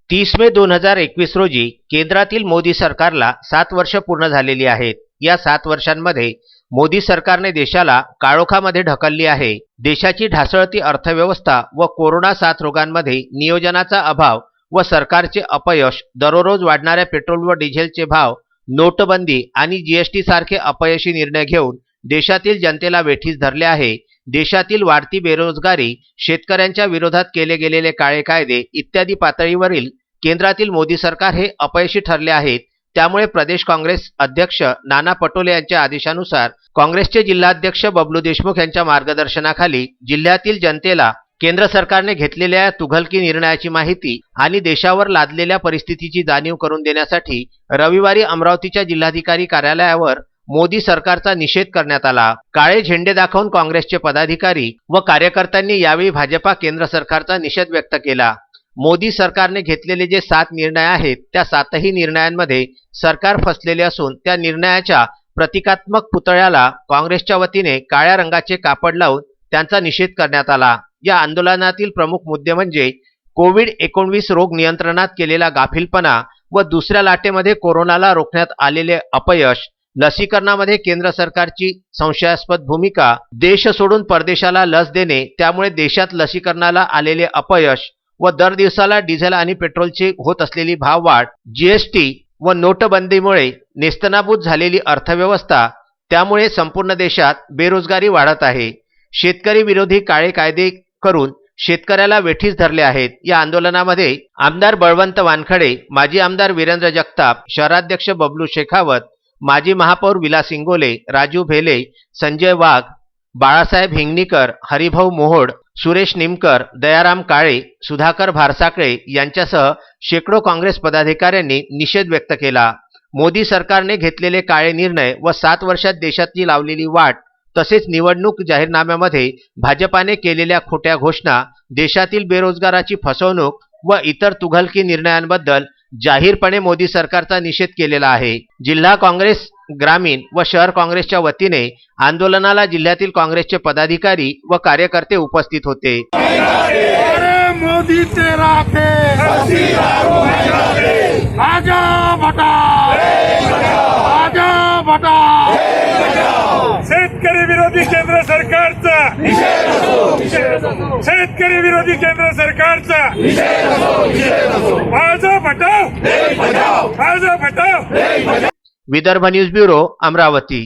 30 मे 2021 रोजी केंद्रातील मोदी सरकारला 7 वर्ष पूर्ण झालेली आहेत। या 7 वर्षांमध्ये मोदी सरकारने देशाला काळोखामध्ये ढकलली आहे। देशाची ढासळती अर्थव्यवस्था व कोरोना साथ रोगांमध्ये नियोजनाचा अभाव व सरकारचे अपयश, दररोज वाढणाऱ्या पेट्रोल व डिझेलचे भाव, नोटबंदी आणि जीएसटी सारखे अपयशी निर्णय घेऊन देशातील जनतेला वेठीस धरले आहे। देशातील वाढती बेरोजगारी, शेतकऱ्यांच्या विरोधात केले गेलेले काळे कायदे इत्यादी पातळीवरील केंद्रातील मोदी सरकार हे अपयशी ठरले आहेत। त्यामुळे प्रदेश काँग्रेस अध्यक्ष नाना पटोले यांच्या आदेशानुसार काँग्रेसचे जिल्हाध्यक्ष बबलू देशमुख यांच्या मार्गदर्शनाखाली जिल्ह्यातील जनतेला केंद्र सरकारने घेतलेल्या तुघलकी निर्णयाची माहिती आणि देशावर लादलेल्या परिस्थितीची जाणीव करून देण्यासाठी रविवारी अमरावतीच्या जिल्हाधिकारी कार्यालयावर मोदी सरकारचा निषेध करण्यात आला। काळे झेंडे दाखवून काँग्रेसचे पदाधिकारी व कार्यकर्त्यांनी यावेळी भाजपा केंद्र सरकारचा निषेध व्यक्त केला। मोदी सरकारने घेतलेले जे 7 निर्णय आहेत त्या 7ही निर्णयांमध्ये सरकार फसलेले असून त्या निर्णयाच्या प्रतिकात्मक पुतळ्याला काँग्रेसच्या वतीने काळ्या रंगाचे कापड लावून त्यांचा निषेध करण्यात आला। या आंदोलनातील प्रमुख मुद्दे म्हणजे कोविड-19 रोग नियंत्रणात केलेला गाफीलपणा व दुसऱ्या लाटेमध्ये कोरोनाला रोखण्यात आलेले अपयश, लसीकरणामध्ये केंद्र सरकारची संशयास्पद भूमिका, देश सोडून परदेशाला लस देणे त्यामुळे देशात लसीकरणाला आलेले अपयश व दर दिवसाला डिझेल आणि पेट्रोलची होत असलेली भाववाढ, जीएसटी व नोटबंदीमुळे नेस्तनाबूत झालेली अर्थव्यवस्था, त्यामुळे संपूर्ण देशात बेरोजगारी वाढत आहे। शेतकरी विरोधी काळे कायदे करून शेतकऱ्याला वेठीस धरले आहेत। या आंदोलनामध्ये आमदार बळवंत वानखडे, माजी आमदार वीरेंद्र जगताप, शहराध्यक्ष बबलू शेखावत, माजी महापौर विलास इंगोले, राजू भेले, संजय वाघ, बाळासाहेब हिंगणीकर, हरिभाऊ मोहोड, सुरेश निमकर, दयाराम काळे, सुधाकर भारसाकळे यांच्यासह शेकडो काँग्रेस पदाधिकाऱ्यांनी निषेध व्यक्त केला। मोदी सरकारने घेतलेले काळे निर्णय व 7 वर्षात देशाची लावलेली वाट तसेच निवडणूक जाहीरनाम्यामध्ये भाजपाने केलेल्या खोट्या घोषणा, देशातील बेरोजगाराची फसवणूक व इतर तुघलकी निर्णयांबद्दल जाहीरपणे मोदी सरकारचा निषेध केलेला आहे। जिल्हा काँग्रेस, ग्रामीण व शहर काँग्रेसच्या वतीने आंदोलनाला जिल्ह्यातील काँग्रेसचे पदाधिकारी व कार्यकर्ते उपस्थित होते। मोदी तेरा आजा बटा, आजा बटा, शेतकरी विरोधी केंद्र सरकारचा, शेतकरी विरोधी केंद्र सरकारचा आजा बटाव, आजा बटाव। Vidarbha news bureau, Amravati.